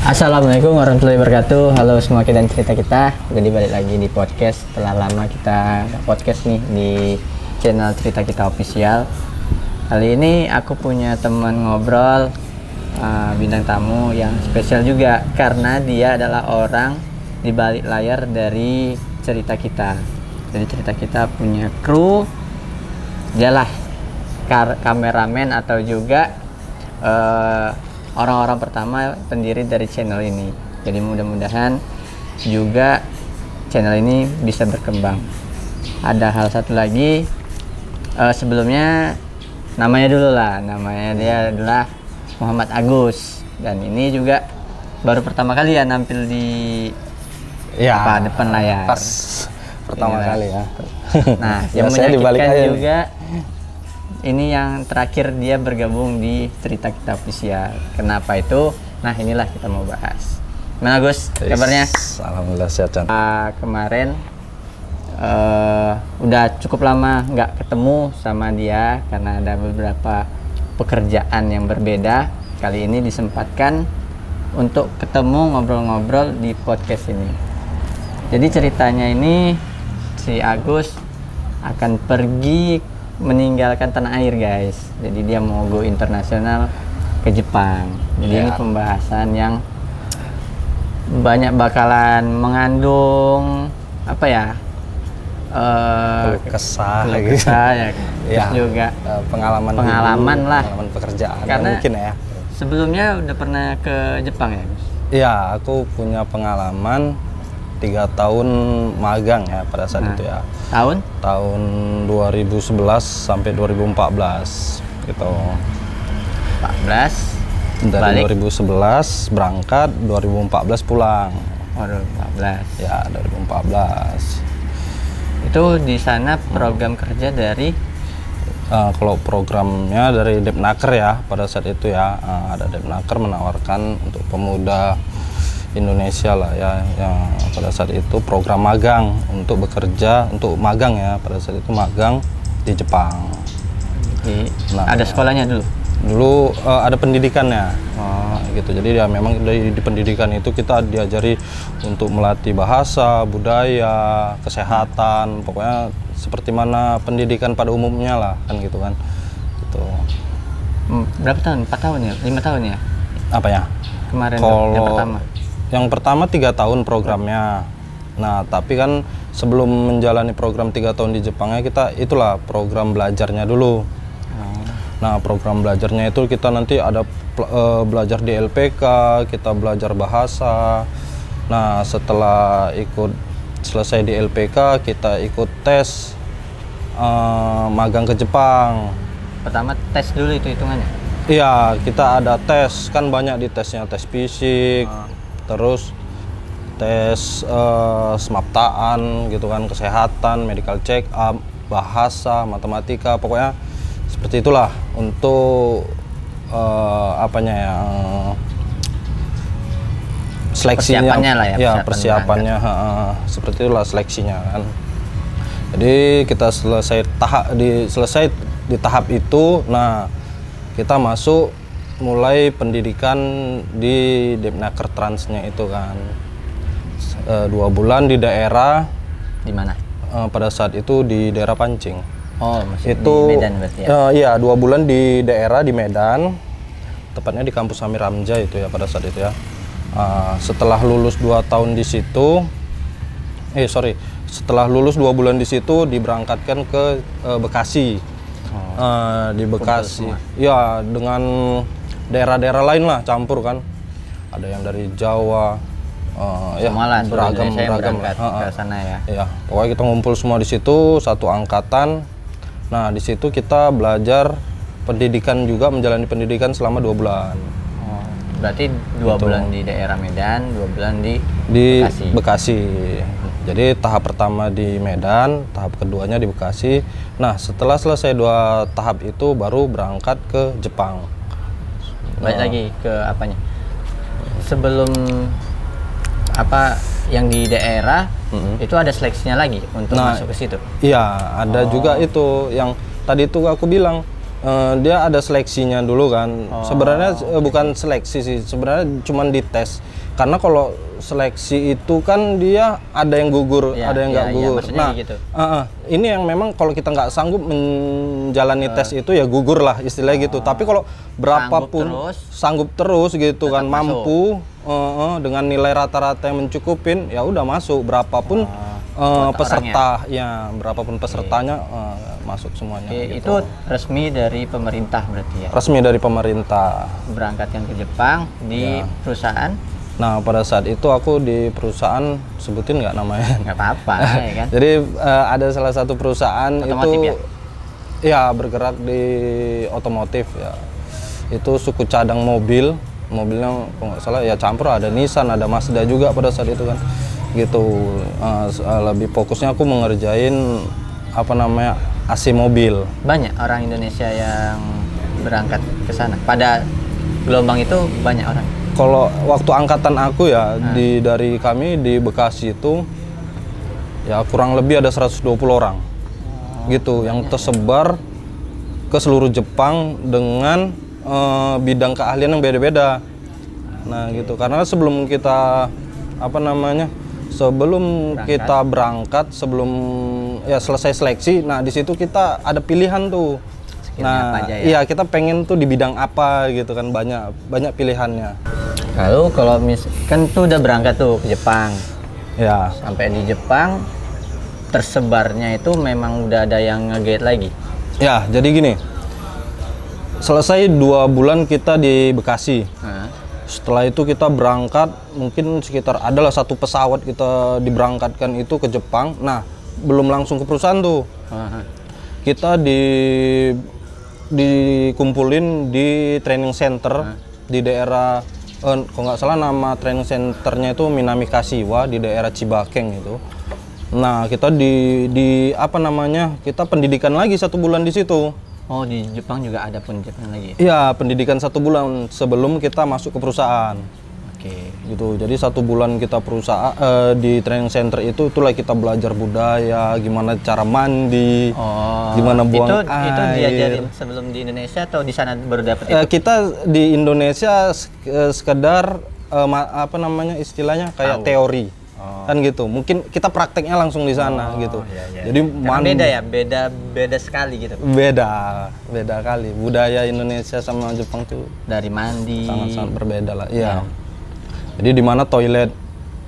Assalamualaikum warahmatullahi wabarakatuh. Halo semua dan cerita kita. Jadi balik lagi di podcast. Setelah lama kita podcast nih di channel Cerita Kita Official. Kali ini aku punya teman ngobrol, bintang tamu yang spesial juga karena dia adalah orang di balik layar dari Cerita Kita. Jadi Cerita Kita punya kru, dialah kameramen atau juga orang-orang pertama pendiri dari channel ini. Jadi mudah-mudahan juga channel ini bisa berkembang. Ada hal satu lagi, sebelumnya namanya dulu lah. Namanya dia adalah Muhammad Agus, dan ini juga baru pertama kali ya nampil di depan layar. Pas pertama kali ya. Nah, yang menyakitkan juga ini yang terakhir dia bergabung di Cerita Kita Official. Kenapa itu? Nah, inilah kita mau bahas. Gimana Gus? Kabarnya? Alhamdulillah sehat, Chan. Kemarin udah cukup lama nggak ketemu sama dia karena ada beberapa pekerjaan yang berbeda. Kali ini disempatkan untuk ketemu ngobrol-ngobrol di podcast ini. Jadi ceritanya ini si Agus akan pergi meninggalkan tanah air, guys. Jadi dia mau go internasional ke Jepang. Jadi ini pembahasan yang banyak bakalan mengandung apa ya, kesah ya. Terus juga pengalaman lah, pengalaman pekerjaan karena mungkin ya. Sebelumnya udah pernah ke Jepang ya, Gus? Iya, aku punya pengalaman 3 tahun magang ya pada saat itu ya. Tahun 2011 sampai 2014 gitu. 14 Dari balik. 2011 berangkat, 2014 pulang. Oh, 2014. Ya, 2014. Itu di sana program kerja dari kalau programnya dari Depnaker ya pada saat itu ya, ada Depnaker menawarkan untuk pemuda Indonesia lah ya, yang pada saat itu program magang untuk bekerja, untuk magang ya, pada saat itu magang di Jepang. Ada sekolahnya dulu? Dulu ada pendidikannya. Oh. Gitu. Jadi ya memang di pendidikan itu kita diajari untuk melatih bahasa, budaya, kesehatan, pokoknya seperti mana pendidikan pada umumnya lah, kan gitu kan. Gitu. Berapa tahun? 4 tahun ya? 5 tahun ya? Apa ya? Kemarin yang pertama. Yang pertama 3 tahun programnya. Nah, tapi kan sebelum menjalani program 3 tahun di Jepangnya, kita itulah program belajarnya dulu. Nah, program belajarnya itu kita nanti ada belajar di LPK, kita belajar bahasa. Nah, setelah selesai di LPK, kita ikut tes magang ke Jepang. Pertama tes dulu itu hitungannya? Iya, kita ada tes, kan banyak di tesnya, tes fisik, terus tes semaptaan gitu kan, kesehatan, medical check up, bahasa, matematika, pokoknya seperti itulah untuk seleksinya, persiapannya lah ya, persiapannya seperti itulah seleksinya kan. Jadi kita selesai di tahap itu, nah kita masuk mulai pendidikan di Depnaker Transnya itu kan. 2 bulan di daerah. Di mana? Pada saat itu di daerah Pancing. Oh, masih itu di Medan berarti ya? Iya, 2 bulan di daerah di Medan, tepatnya di kampus Amir Hamzah itu ya pada saat itu ya. Setelah lulus 2 tahun di situ, setelah lulus 2 bulan di situ diberangkatkan ke Bekasi. Di Bekasi, ya dengan daerah-daerah lain lah, campur kan. Ada yang dari Jawa, beragam ke sana ya. Ya, pokoknya kita ngumpul semua di situ, satu angkatan. Nah, di situ kita belajar pendidikan juga, menjalani pendidikan selama 2 bulan. Oh, berarti 2 bulan di daerah Medan, 2 bulan di Bekasi. Jadi tahap pertama di Medan, tahap keduanya di Bekasi. Nah, setelah selesai 2 tahap itu baru berangkat ke Jepang. Balik lagi ke apanya? Sebelum yang di daerah itu ada seleksinya lagi untuk masuk ke situ? Iya, ada juga itu yang tadi itu aku bilang dia ada seleksinya dulu kan. Sebenarnya bukan seleksi sih, sebenarnya cuma dites. Karena kalau seleksi itu kan dia ada yang gugur, ada yang nggak gugur. Nah, gitu. Ini yang memang kalau kita nggak sanggup menjalani tes itu ya gugur lah istilahnya gitu. Tapi kalau berapapun sanggup terus gitu kan, mampu dengan nilai rata-rata yang mencukupin, ya udah masuk berapapun peserta, ya berapapun pesertanya masuk semuanya. Gitu. Itu resmi dari pemerintah berarti ya? Resmi dari pemerintah. Berangkatkan ke Jepang di perusahaan? Nah, pada saat itu aku di perusahaan, sebutin nggak namanya? Nggak apa-apa, ya kan? Jadi ada salah satu perusahaan otomotif itu ya bergerak di otomotif ya. Itu suku cadang mobil, mobilnya kalau nggak salah ya campur, ada Nissan, ada Mazda juga pada saat itu kan. Gitu. Lebih fokusnya aku mengerjain AC mobil. Banyak orang Indonesia yang berangkat ke sana. Pada gelombang itu banyak orang. Kalau waktu angkatan aku ya dari kami di Bekasi itu ya kurang lebih ada 120 orang gitu yang tersebar ke seluruh Jepang dengan bidang keahlian yang beda-beda. Nah gitu, karena sebelum kita kita berangkat, sebelum ya selesai seleksi, nah di situ kita ada pilihan tuh. Nah, iya kita pengen tuh di bidang apa gitu kan, banyak pilihannya. Lalu kalau kan tuh udah berangkat tuh ke Jepang. Ya. Sampai di Jepang tersebarnya itu memang udah ada yang nge-guide lagi. Ya, jadi gini. Selesai 2 bulan kita di Bekasi. Setelah itu kita berangkat, mungkin sekitar adalah 1 pesawat kita diberangkatkan itu ke Jepang. Nah, belum langsung ke perusahaan tuh. Kita dikumpulin di training center di daerah kalau nggak salah nama training centernya itu Minami Kashiwa di daerah Cibakeng itu. Nah kita kita pendidikan lagi 1 bulan di situ. Oh, di Jepang juga ada pendidikan lagi? Iya, pendidikan 1 bulan sebelum kita masuk ke perusahaan. Gitu. Jadi 1 bulan kita di training center itulah kita belajar budaya, gimana cara mandi, gimana buang air. Itu diajarin sebelum di Indonesia atau di sana baru dapat itu? Kita di Indonesia sekedar istilahnya kayak teori. Kan gitu. Mungkin kita prakteknya langsung di sana gitu. Iya. Jadi beda ya, beda sekali gitu. Beda kali. Budaya Indonesia sama Jepang tuh dari mandi sangat-sangat berbeda lah. Iya. Jadi di mana toilet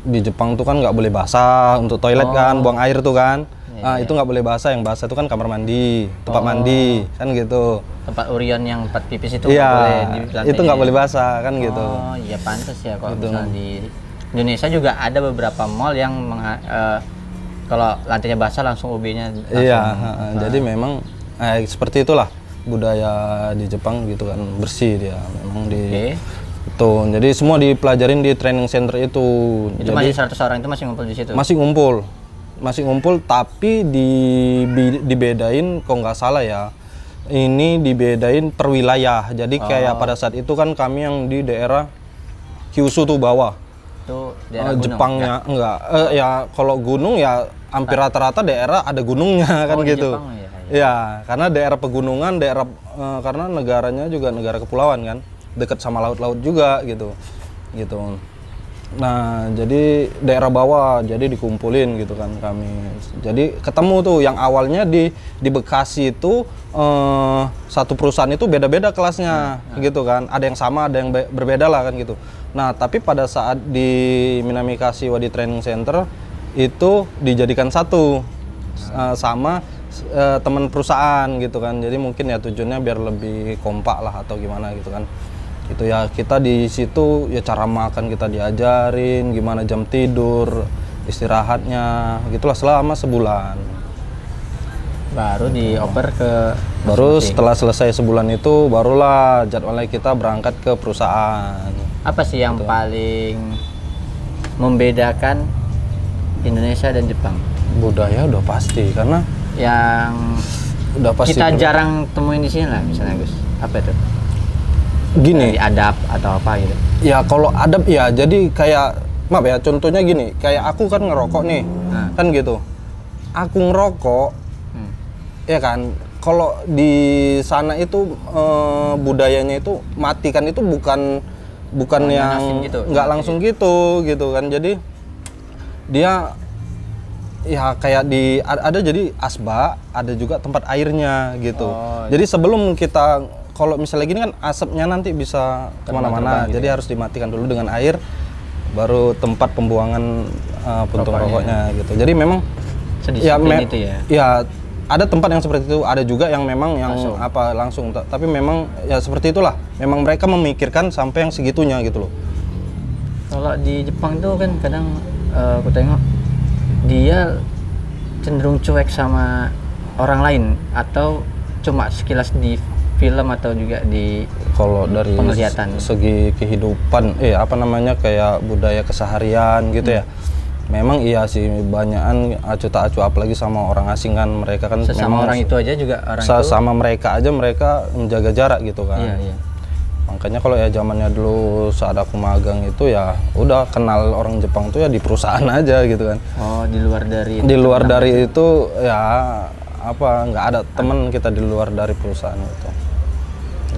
di Jepang tuh kan nggak boleh basah untuk toilet kan, buang air tuh kan. Itu nggak boleh basah, yang basah itu kan kamar mandi, tempat mandi kan gitu. Tempat urian yang 4 pipis itu nggak boleh di lantai. Itu nggak boleh basah kan gitu. Oh iya, pantas ya kalau gitu. Misalnya di Indonesia juga ada beberapa mall yang kalau lantainya basah langsung UB-nya langsung. Iya, jadi memang seperti itulah budaya di Jepang gitu kan, bersih dia memang di Tuh, jadi semua dipelajarin di training center itu. Jadi masih 100 orang itu masih ngumpul di situ? Masih ngumpul, tapi dibedain kalau nggak salah ya. Ini dibedain per wilayah. Jadi kayak pada saat itu kan kami yang di daerah Kyushu tuh bawah. Itu daerah gunung? Jepangnya enggak. Ya kalau gunung ya hampir rata-rata daerah ada gunungnya kan gitu. Jepang, ya, karena daerah pegunungan, karena negaranya juga negara kepulauan kan. Dekat sama laut-laut juga gitu. Nah jadi daerah bawah jadi dikumpulin gitu kan kami. Jadi ketemu tuh yang awalnya di Bekasi itu 1 perusahaan itu beda-beda kelasnya gitu kan. Ada yang sama, ada yang berbeda lah kan gitu. Nah tapi pada saat di Minami Kashiwa di training center itu dijadikan 1 sama teman perusahaan gitu kan. Jadi mungkin ya tujuannya biar lebih kompak lah atau gimana gitu kan. Gitu ya, kita di situ ya cara makan kita diajarin, gimana jam tidur, istirahatnya, gitulah selama sebulan. Baru dioper ke setelah selesai sebulan itu barulah jadwalnya kita berangkat ke perusahaan. Apa sih yang paling membedakan Indonesia dan Jepang? Budaya udah pasti, karena yang udah pasti kita jarang temuin di sini lah misalnya Gus. Apa itu? Gini, adab atau apa gitu ya. Kalau adab ya jadi kayak maaf ya, contohnya gini, kayak aku kan ngerokok nih kan gitu, aku ngerokok ya kan, kalau di sana itu budayanya itu matikan itu bukan yang gitu, nggak langsung gitu kan. Jadi dia ya kayak ada jadi asbak, ada juga tempat airnya gitu. Jadi sebelum kita, kalau misalnya gini kan asapnya nanti bisa kemana-mana, jadi harus dimatikan dulu dengan air, baru tempat pembuangan puntung rokoknya gitu. Jadi memang itu ya ada tempat yang seperti itu, ada juga yang memang yang langsung. Tapi memang ya seperti itulah. Memang mereka memikirkan sampai yang segitunya gitu loh. Kalau di Jepang itu kan kadang aku tengok dia cenderung cuek sama orang lain, atau cuma sekilas di film atau juga di kalau dari penglihatan segi kehidupan kayak budaya keseharian gitu ya. Memang iya sih, banyakan acuh tak acuh, apalagi sama orang asing kan. Mereka kan sesama orang itu aja juga sama mereka aja mereka menjaga jarak gitu kan. Iya. Makanya kalau ya zamannya dulu saat aku magang itu ya udah kenal orang Jepang tuh ya di perusahaan aja gitu kan. Di luar dari itu ya nggak ada teman kita di luar dari perusahaan itu.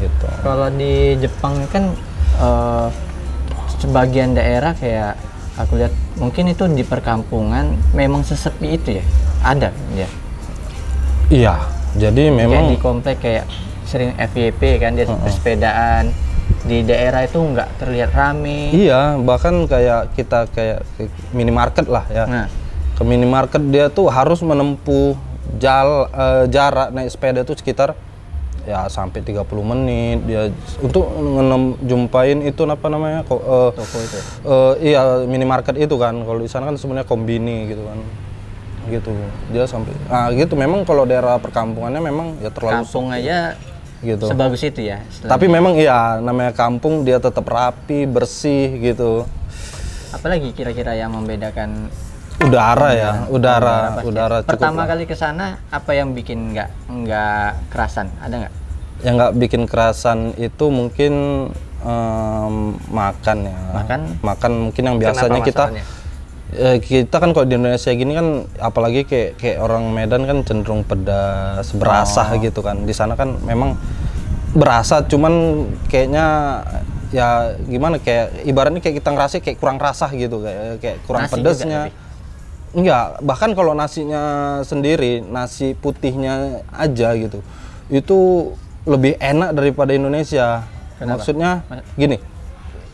Gitu. Kalau di Jepang kan sebagian daerah kayak aku lihat mungkin itu di perkampungan memang sesepi itu ya, ada ya. Iya, jadi memang di komplek kayak sering FYP kan, dia bersepedaan di daerah itu nggak terlihat rame. Iya, bahkan kayak kita ke minimarket lah ya. Ke minimarket dia tuh harus menempuh jarak naik sepeda tuh sekitar ya sampai 30 menit dia untuk jumpain itu toko itu. Iya, minimarket itu kan. Kalau di sana kan sebenarnya kombini gitu kan. Gitu. Dia sampai gitu. Memang kalau daerah perkampungannya memang ya terlalu kampung aja gitu. Sebagus itu ya. Tapi memang iya, namanya kampung dia tetap rapi, bersih gitu. Apalagi kira-kira yang membedakan udara pertama kali ke sana apa yang bikin nggak kerasan, ada nggak? Yang nggak bikin kerasan itu mungkin makan ya. Makan mungkin yang biasanya kita kan kalau di Indonesia gini kan, apalagi kayak orang Medan kan cenderung pedas, berasa gitu kan. Di sana kan memang berasa, cuman kayaknya ya gimana, kayak ibaratnya kayak kita ngerasa kayak kurang rasa gitu, kayak kurang pedasnya. Enggak, bahkan kalau nasinya sendiri, nasi putihnya aja gitu, itu lebih enak daripada Indonesia. Kenapa? Maksudnya gini,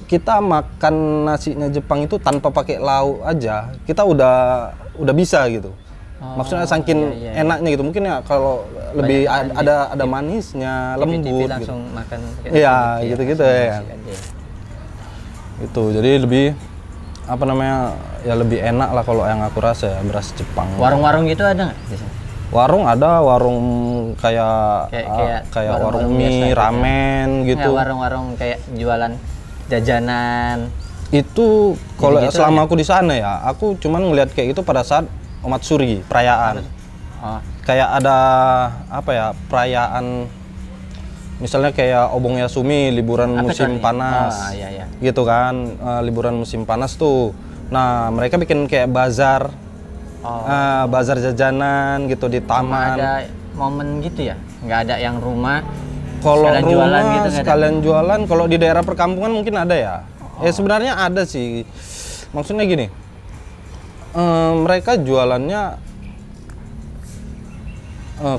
kita makan nasinya Jepang itu tanpa pakai lauk aja, kita udah bisa gitu. Maksudnya saking enaknya gitu. Mungkin ya kalau lebih ada manisnya, lembut gitu. Makan iya, gitu-gitu ya. Itu jadi lebih ya lebih enak lah kalau yang aku rasa ya, beras Jepang. Warung-warung gitu ada nggak? Warung ada, warung kayak warung mie, ramen gitu. Warung-warung kayak jualan jajanan. Itu kalau selama aku di sana ya, aku cuman ngeliat kayak gitu pada saat Omatsuri, perayaan. Kayak ada perayaan, misalnya kayak Obong Yasumi, liburan musim panas. Gitu kan, liburan musim panas tuh. Nah, mereka bikin kayak bazar. Bazar jajanan gitu di taman. Ada momen gitu ya? Nggak ada yang rumah kalau sekalian jualan gitu, sekalian jualan. Kalau di daerah perkampungan mungkin ada ya. Sebenarnya ada sih. Maksudnya gini, mereka jualannya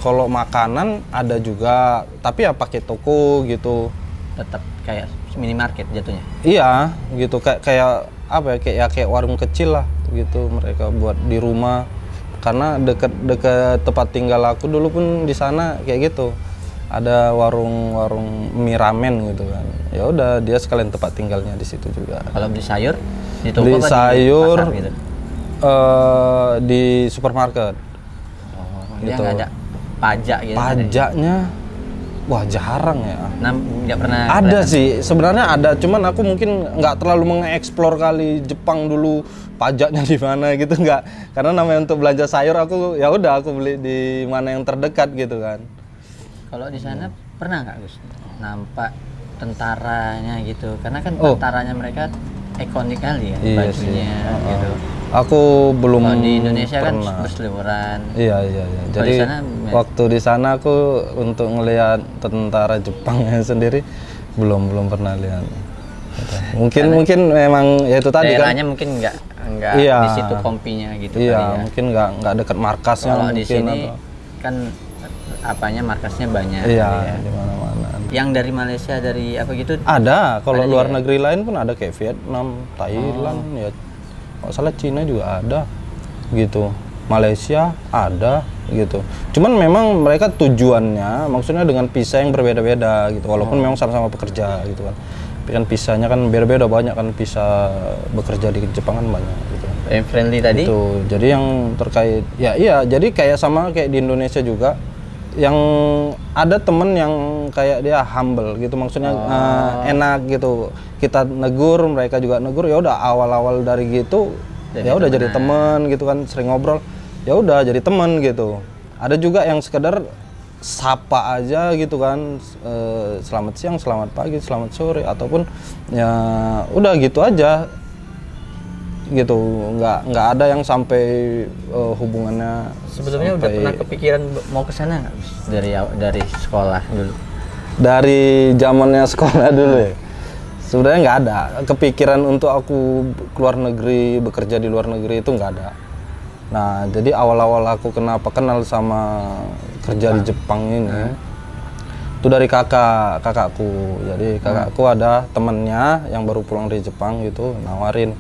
kalau makanan ada juga, tapi ya pakai toko gitu. Tetap kayak minimarket jatuhnya. Iya, gitu, kayak kayak warung kecil lah gitu mereka buat di rumah, karena deket tempat tinggal aku dulu pun di sana kayak gitu, ada warung mie ramen gitu kan. Ya udah, dia sekalian tempat tinggalnya di situ juga. Kalau beli sayur di toko, beli sayur di pasar gitu? Di supermarket. Dia nggak ada pajak gitu? Pajaknya wah jarang ya. Nggak pernah. Ada sih sebenarnya, ada, cuman aku mungkin nggak terlalu mengeksplor kali Jepang dulu pajaknya di mana gitu, nggak, karena namanya untuk belanja sayur aku ya udah aku beli di mana yang terdekat gitu kan. Kalau di sana pernah nggak Gus nampak tentaranya gitu, karena kan tentaranya mereka ikonik kali ya, bajunya gitu. Aku belum Kalau di Indonesia pernah. kan berseliweran. Iya. Kalau Jadi di sana, waktu di sana aku untuk ngelihat tentara Jepangnya sendiri belum pernah lihat. Gitu. Mungkin memang ya itu tadi kan. daerahnya mungkin nggak Iya. di situ kompinya gitu Iya, kali ya. mungkin nggak dekat markasnya Kalau di mungkin sini atau kan apanya markasnya banyak. iya kali ya. di mana-mana. Yang dari Malaysia dari apa gitu? Ada, kalau Ada luar juga ya? negeri lain pun ada kayak Vietnam, Thailand, ya kalau salah Cina juga ada gitu. Malaysia ada gitu. Cuman memang mereka tujuannya maksudnya dengan visa yang berbeda-beda gitu. Walaupun memang sama-sama bekerja gitu kan. Tapi kan visanya kan beda-beda, banyak kan visa bekerja di Jepang kan banyak gitu kan. Yang friendly tadi? Gitu. Jadi yang terkait ya iya, jadi kayak sama kayak di Indonesia juga yang ada temen yang kayak dia humble gitu, maksudnya enak gitu, kita negur mereka juga negur, ya udah awal-awal dari gitu ya udah jadi temen gitu kan, sering ngobrol ya udah jadi temen gitu. Ada juga yang sekedar sapa aja gitu kan, selamat siang, selamat pagi, selamat sore, ataupun ya udah gitu aja gitu, nggak ada yang sampai hubungannya. Sebelumnya udah pernah kepikiran mau ke sana nggak? Dari sekolah dulu? Dari zamannya sekolah dulu ya. Sebenarnya nggak ada kepikiran untuk aku keluar negeri, bekerja di luar negeri, itu nggak ada. Nah, jadi awal-awal aku kenal sama kerja di Jepang ini, itu dari kakakku. Jadi kakakku ada temennya yang baru pulang dari Jepang gitu, nawarin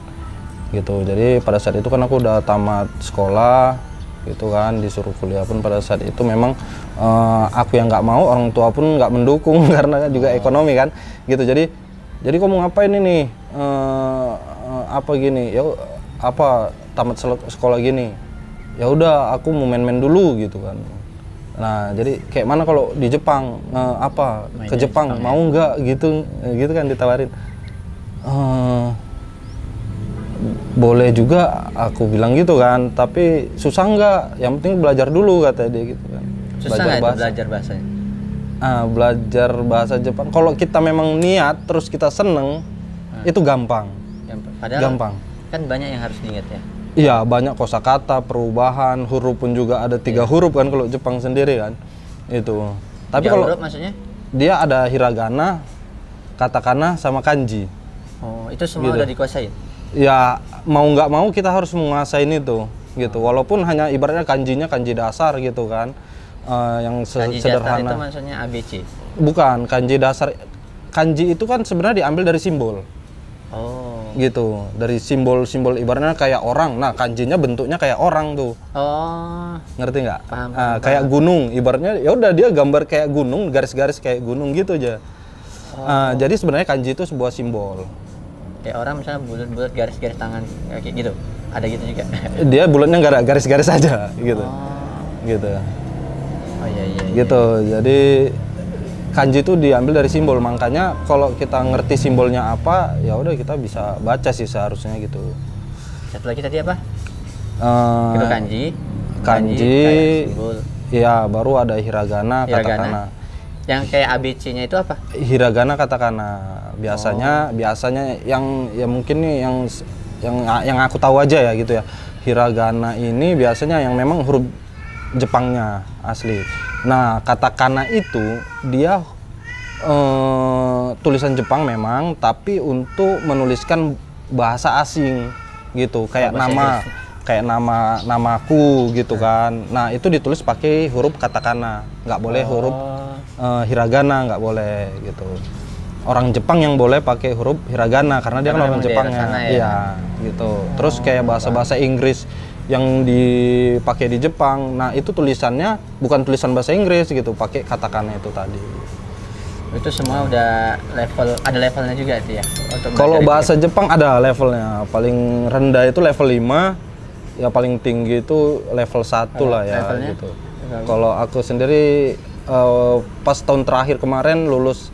gitu. Jadi pada saat itu kan aku udah tamat sekolah gitu kan, disuruh kuliah pun pada saat itu memang aku yang nggak mau, orang tua pun nggak mendukung karena juga ekonomi kan gitu. Jadi kamu ngapain ini, apa gini ya, apa tamat sekolah gini, ya udah aku mau main-main dulu gitu kan. Nah jadi kayak mana kalau di Jepang, apa ke Jepang mau nggak gitu kan ditawarin. Boleh juga aku bilang gitu kan, tapi susah nggak, yang penting belajar dulu kata dia gitu kan. Susah nggak belajar bahasanya? Belajar bahasa Jepang kalau kita memang niat terus kita seneng, itu gampang. Padahal gampang kan banyak yang harus diingat ya. Iya, banyak kosakata, perubahan huruf pun juga ada 3 huruf kan kalau Jepang sendiri kan itu. Tapi kalau huruf maksudnya dia ada hiragana, katakana sama kanji. Oh, itu semua udah dikuasain? Ya mau nggak mau kita harus menguasain itu gitu, walaupun hanya ibaratnya kanjinya kanji dasar gitu kan, yang kanji sederhana. Kanji dasar itu maksudnya ABC? Bukan, kanji dasar. Kanji itu kan sebenarnya diambil dari simbol. Oh. Gitu, dari simbol-simbol ibaratnya kayak orang. Nah, kanjinya bentuknya kayak orang tuh. Oh. Ngerti nggak? Paham. Kayak gunung, ibaratnya ya udah dia gambar kayak gunung, garis-garis kayak gunung gitu aja. Jadi sebenarnya kanji itu sebuah simbol. Kayak orang misalnya bulat-bulat garis-garis tangan kayak gitu. Ada gitu juga. Dia bulatnya nggak ada garis-garis aja gitu. Gitu. Oh iya. Gitu. Jadi kanji itu diambil dari simbol, makanya kalau kita ngerti simbolnya apa, ya udah kita bisa baca sih seharusnya gitu. Satu lagi tadi apa? Itu kanji. Simbol. Iya, baru ada hiragana, katakana. Yang kayak ABC-nya itu apa? Hiragana, katakana. Biasanya yang ya mungkin nih yang aku tahu aja ya gitu ya. Hiragana ini biasanya yang memang huruf Jepangnya asli. Nah, katakana itu dia tulisan Jepang memang, tapi untuk menuliskan bahasa asing gitu, kayak namaku gitu kan. Nah, itu ditulis pakai huruf katakana, nggak boleh huruf hiragana, nggak boleh gitu. Orang Jepang yang boleh pakai huruf hiragana karena dia kan orang Jepangnya. Iya, gitu. Terus kayak bahasa-bahasa Inggris yang dipakai di Jepang, nah itu tulisannya bukan tulisan bahasa Inggris gitu, pakai katakana itu tadi. Itu semua udah ada levelnya juga itu ya? Kalau bahasa Jepang ada levelnya, paling rendah itu level 5, ya paling tinggi itu level 1 lah ya levelnya? Gitu. Kalau aku sendiri pas tahun terakhir kemarin lulus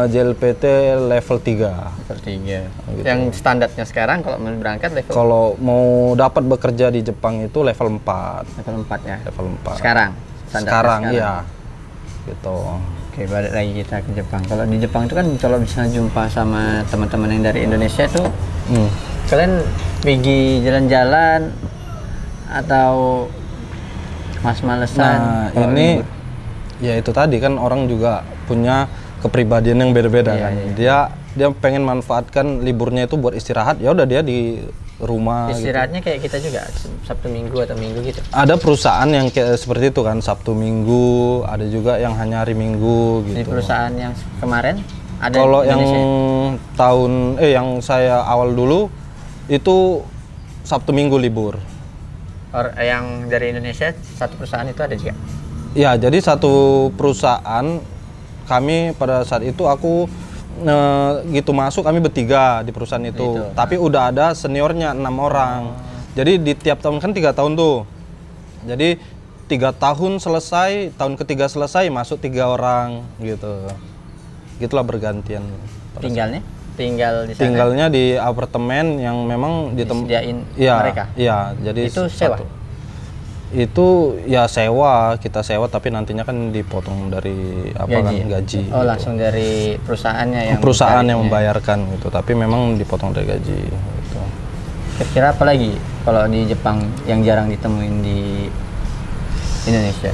JLPT level 3. Level 3. Gitu. Yang standarnya sekarang kalau mau berangkat level? Kalau mau dapat bekerja di Jepang itu level 4. Level 4 ya? Level 4. Sekarang iya. Gitu. Oke, balik lagi kita ke Jepang. Kalau di Jepang itu kan kalau bisa jumpa sama teman-teman yang dari Indonesia itu, kalian pergi jalan-jalan atau malesan? Nah, ini ya itu tadi kan orang juga punya kepribadian yang beda-beda kan. Dia pengen manfaatkan liburnya itu buat istirahat, ya udah dia di rumah. Istirahatnya kayak kita juga, Sabtu Minggu atau Minggu gitu. Ada perusahaan yang kayak seperti itu kan, Sabtu Minggu, ada juga yang hanya hari Minggu gitu. Di perusahaan yang kemarin ada. Kalau yang yang saya awal dulu itu Sabtu Minggu libur. Yang dari Indonesia satu perusahaan itu ada juga. Ya, jadi satu perusahaan kami pada saat itu aku gitu masuk, kami bertiga di perusahaan itu. Tapi udah ada seniornya 6 orang. Jadi di tiap tahun kan 3 tahun tuh. Jadi 3 tahun selesai, tahun ketiga selesai masuk 3 orang gitu. Gitulah bergantian. Tinggalnya di sana. Tinggalnya di apartemen yang memang disediain mereka. Iya, jadi itu sewa. Itu ya sewa, kita sewa tapi nantinya kan dipotong dari gaji. Oh, gitu. Langsung dari perusahaannya yang membayarkan gitu, tapi memang dipotong dari gaji gitu. Kira-kira apa lagi kalau di Jepang yang jarang ditemuin di Indonesia?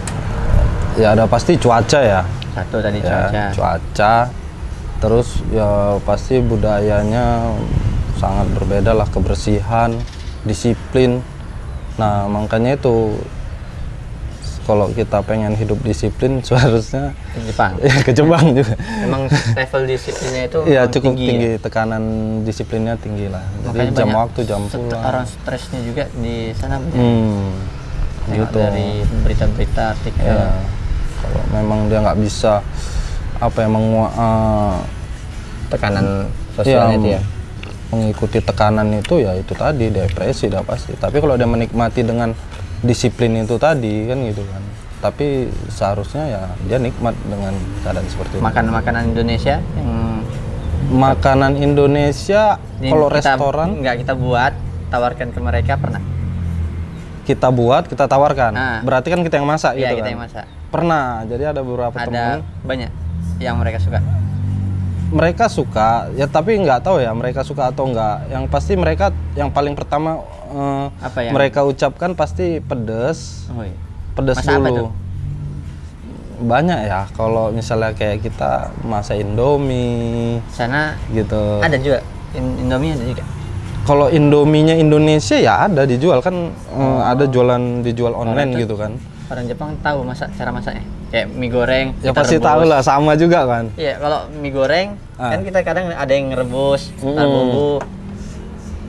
Ya ada pasti cuaca ya. Satu tadi cuaca. Terus ya pasti budayanya sangat berbeda lah, kebersihan, disiplin. Nah, makanya itu kalau kita pengen hidup disiplin seharusnya ke Jepang. Ya ke Jepang juga. Memang level disiplinnya itu ya cukup tinggi, tekanan disiplinnya tinggi lah. Jadi jam waktu, jam pulang. Orang stresnya juga di sana banyak. Gitu. Dari berita-berita artikel. Ya, kalau memang dia nggak bisa tekanan sosialnya itu ya. Mengikuti tekanan itu ya itu tadi depresi dah pasti. Tapi kalau dia menikmati dengan disiplin itu tadi kan gitu kan. Tapi seharusnya ya dia nikmat dengan keadaan seperti itu. Makanan Indonesia yang makanan Indonesia kalau restoran kita buat, tawarkan ke mereka pernah? Kita buat, kita tawarkan. Berarti kan kita yang masak gitu kan. Iya, kita yang masak. Pernah. Jadi ada beberapa teman banyak yang mereka suka. Mereka suka ya, tapi nggak tahu ya mereka suka atau enggak. Yang pasti mereka yang paling pertama mereka ucapkan pasti pedes. Pedes dulu. Banyak ya, kalau misalnya kayak kita masak Indomie sana gitu. Ada juga Indomie ada juga. Kalau Indominya Indonesia ya ada dijual kan, ada dijual online gitu kan. Orang Jepang tahu cara masaknya. Kayak mie goreng. Ya pasti tahu lah, sama juga kan. Iya, kalau mie goreng kan kita kadang ada yang rebus, taruh bumbu.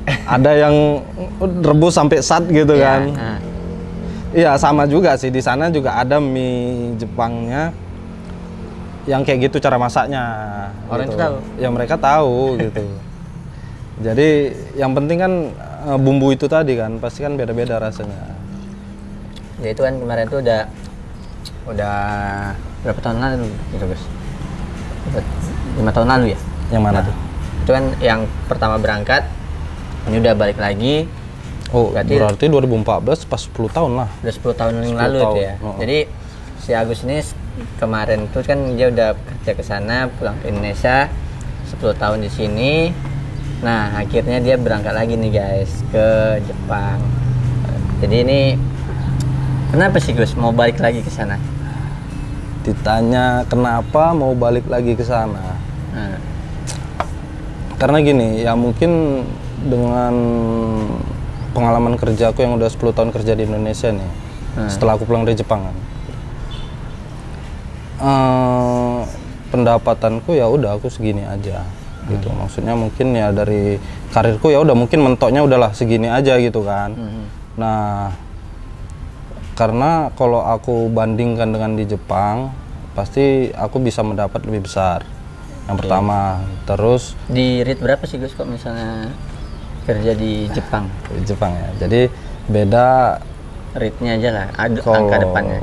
Ada yang rebus sampai sat gitu kan. Iya, sama juga sih, di sana juga ada mie Jepangnya yang kayak gitu cara masaknya. Orang gitu. itu tahu. Ya mereka tahu gitu. Jadi yang penting kan bumbu itu tadi kan pasti kan beda-beda rasanya. Ya itu kan kemarin tuh udah berapa tahun lalu gitu guys? 5 tahun lalu ya? Yang mana tuh? Itu kan yang pertama berangkat, ini udah balik lagi. Oh, berarti 2014 pas 10 tahun lah. Udah 10 tahun yang lalu itu ya. Jadi si Agus ini kemarin tuh kan dia udah kerja ke sana, pulang ke Indonesia, 10 tahun di sini. Nah, akhirnya dia berangkat lagi nih guys ke Jepang. Jadi ini kenapa sih Gus mau balik lagi ke sana? Ditanya kenapa mau balik lagi ke sana? Karena gini, ya mungkin dengan pengalaman kerja aku yang udah 10 tahun kerja di Indonesia nih, setelah aku pulang dari Jepang kan, pendapatanku ya udah aku segini aja gitu. Maksudnya mungkin ya dari karirku ya udah mungkin mentoknya udahlah segini aja gitu kan. Nah, karena kalau aku bandingkan dengan di Jepang, pasti aku bisa mendapat lebih besar. Yang pertama, terus di rate berapa sih Gus kok misalnya kerja di Jepang? Jepang ya. Jadi beda rate-nya aja lah, angka depannya.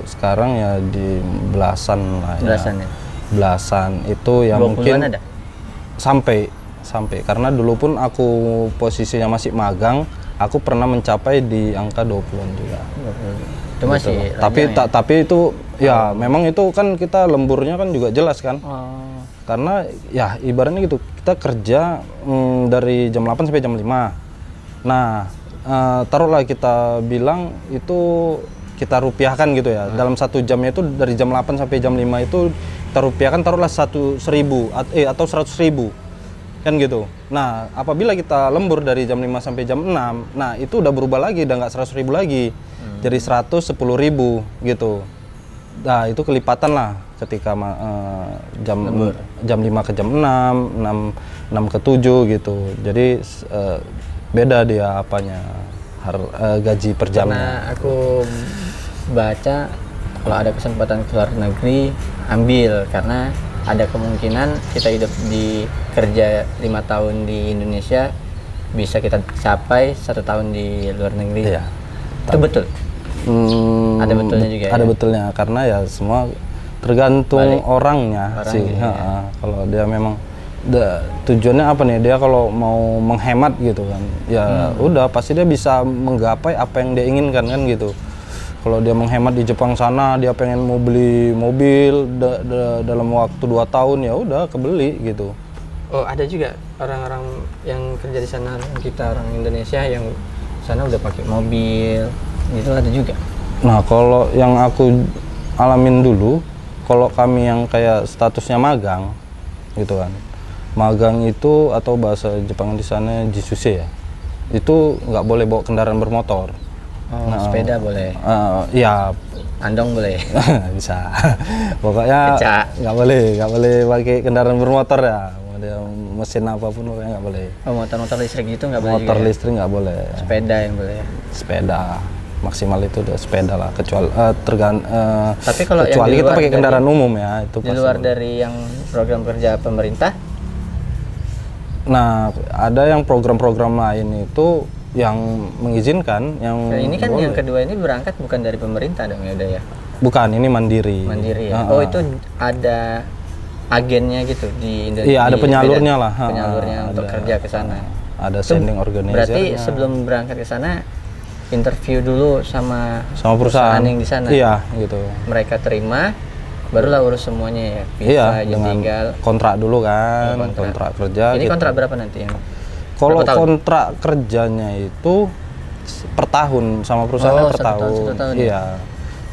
Sekarang ya di belasan lah ya. Belasan ya. Belasan itu ya mungkin ada? Sampai karena dulu pun aku posisinya masih magang, aku pernah mencapai di angka 20-an juga. Itu masih gitu. Tapi itu ya memang itu kan kita lemburnya kan juga jelas kan. Karena ya ibaratnya gitu, kita kerja dari jam 8 sampai jam 5. Nah, taruhlah kita bilang itu kita rupiahkan gitu ya. Dalam 1 jamnya itu dari jam 8 sampai jam 5 itu kita rupiahkan taruhlah 1.000 atau 100.000 kan gitu. Nah, apabila kita lembur dari jam 5 sampai jam 6, nah itu udah berubah lagi, udah nggak 100.000 lagi. Jadi 110.000 gitu. Nah, itu kelipatan lah ketika jam 5 ke jam 6 ke 7 gitu. Jadi beda dia apanya gaji per jamnya. Karena aku baca kalau ada kesempatan ke luar negeri ambil, karena ada kemungkinan kita hidup di kerja 5 tahun di Indonesia bisa kita capai 1 tahun di luar negeri. Iya. Itu betul. Ada betulnya juga. Ada ya? betulnya karena ya semua tergantung orangnya sih. ya. Kalau dia memang tujuannya apa nih, dia kalau mau menghemat gitu kan, ya udah pasti dia bisa menggapai apa yang dia inginkan kan gitu. Kalau dia menghemat di Jepang sana, dia pengen mau beli mobil dalam waktu 2 tahun, ya udah kebeli gitu. Oh, ada juga orang-orang yang kerja di sana, kita orang Indonesia yang sana udah pakai mobil, gitu ada juga. Nah, kalau yang aku alamin dulu, kalau kami yang kayak statusnya magang gitu kan. Magang itu atau bahasa Jepang di sana jisuse ya. Itu nggak boleh bawa kendaraan bermotor. Oh, sepeda boleh. Iya. Andong boleh. Bisa. Pokoknya nggak boleh pakai kendaraan bermotor ya. Dia mesin apapun pokoknya nggak boleh. Oh, motor listrik gitu nggak boleh. Motor juga, listrik nggak boleh. Sepeda yang boleh. Sepeda maksimal itu udah sepeda lah, kecuali Tapi kalau kecuali yang kita pakai kendaraan umum ya, itu di luar dari yang program kerja pemerintah. Nah, ada yang program-program lain itu yang mengizinkan, yang Nah, ini kan boleh. yang kedua ini berangkat bukan dari pemerintah dong ya, udah ya. Bukan, ini mandiri. Mandiri ya. Oh, itu ada agennya gitu di Indonesia. Iya, ada penyalurnya lah. Penyalurnya untuk kerja ke sana. Ada sending organizer. Berarti sebelum berangkat ke sana interview dulu sama perusahaan yang di sana. Iya, gitu. Mereka terima, barulah urus semuanya ya. Iya, jam dengan tinggal. kontrak dulu kan, kontrak kerja. Ini gitu. kontrak berapa nanti yang? Kalau kontrak kerjanya itu per tahun sama perusahaan per tahun. 1 tahun. Iya.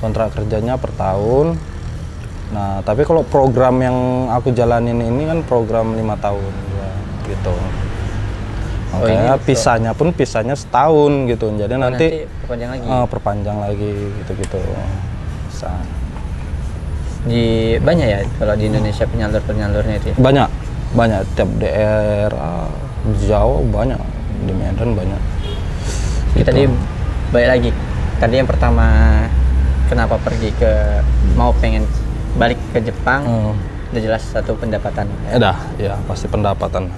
Kontrak kerjanya per tahun. Nah, tapi kalau program yang aku jalanin ini kan program 5 tahun ya, gitu. Makanya pisahnya setahun gitu. Jadi nanti perpanjang lagi. Perpanjang lagi gitu-gitu. Bisa. Di banyak ya kalau di Indonesia penyalurnya itu. Ya? Banyak tiap daerah, Jawa banyak, di Medan banyak. Kita tadi balik lagi. Tadi yang pertama kenapa pergi mau pengen balik ke Jepang, udah jelas satu pendapatan. Ya pasti pendapatan.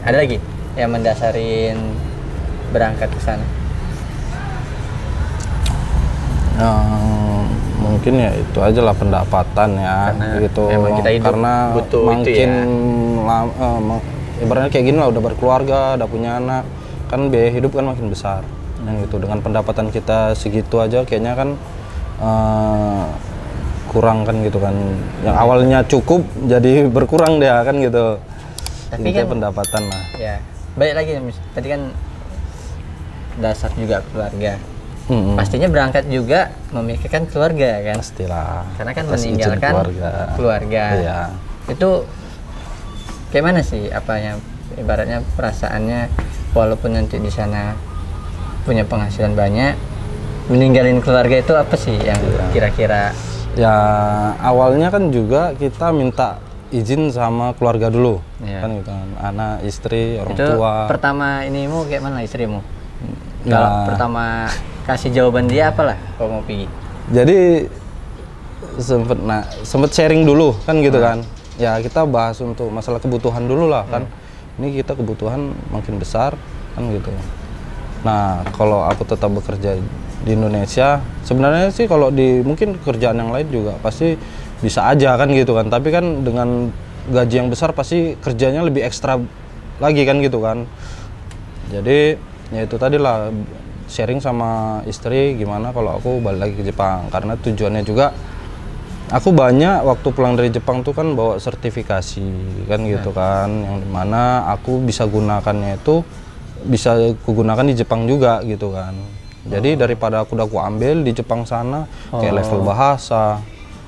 Ada lagi yang mendasarin berangkat ke sana? Mungkin ya itu aja lah pendapatan ya, karena gitu. Kita hidup karena butuh makin itu ya. Ibaratnya kayak gini lah, udah berkeluarga, udah punya anak, kan biaya hidup kan makin besar. Yang gitu, dengan pendapatan kita segitu aja kayaknya kan kurang kan gitu kan. Yang awalnya cukup jadi berkurang dia kan gitu. Tapi kan kan pendapatan lah. Ya, balik lagi tadi kan dasar juga keluarga. Pastinya berangkat juga memikirkan keluarga kan. Pastilah. Karena kan meninggalkan keluarga. Iya. Itu kayak mana sih ibaratnya perasaannya, walaupun nanti di sana punya penghasilan banyak, meninggalin keluarga itu apa sih yang kira-kira? Ya awalnya kan juga kita minta izin sama keluarga dulu, kan gitu kan, anak, istri, orang itu tua. Pertama inimu kayak mana istrimu? Kalau pertama kasih jawaban dia apalah kalau mau pergi? Jadi sempet sharing dulu kan gitu kan. Ya kita bahas untuk masalah kebutuhan dulu lah kan. Ini kita kebutuhan makin besar kan gitu. Nah kalau aku tetap bekerja di Indonesia, sebenarnya sih kalau mungkin kerjaan yang lain juga pasti bisa aja kan gitu kan. Tapi kan dengan gaji yang besar pasti kerjanya lebih ekstra lagi kan gitu kan. Jadi ya itu tadi lah, sharing sama istri gimana kalau aku balik lagi ke Jepang, karena tujuannya juga aku banyak waktu pulang dari Jepang tuh kan bawa sertifikasi kan gitu kan, yang dimana aku bisa gunakannya itu bisa kugunakan di Jepang juga gitu kan. Jadi daripada aku ambil di Jepang sana kayak level bahasa,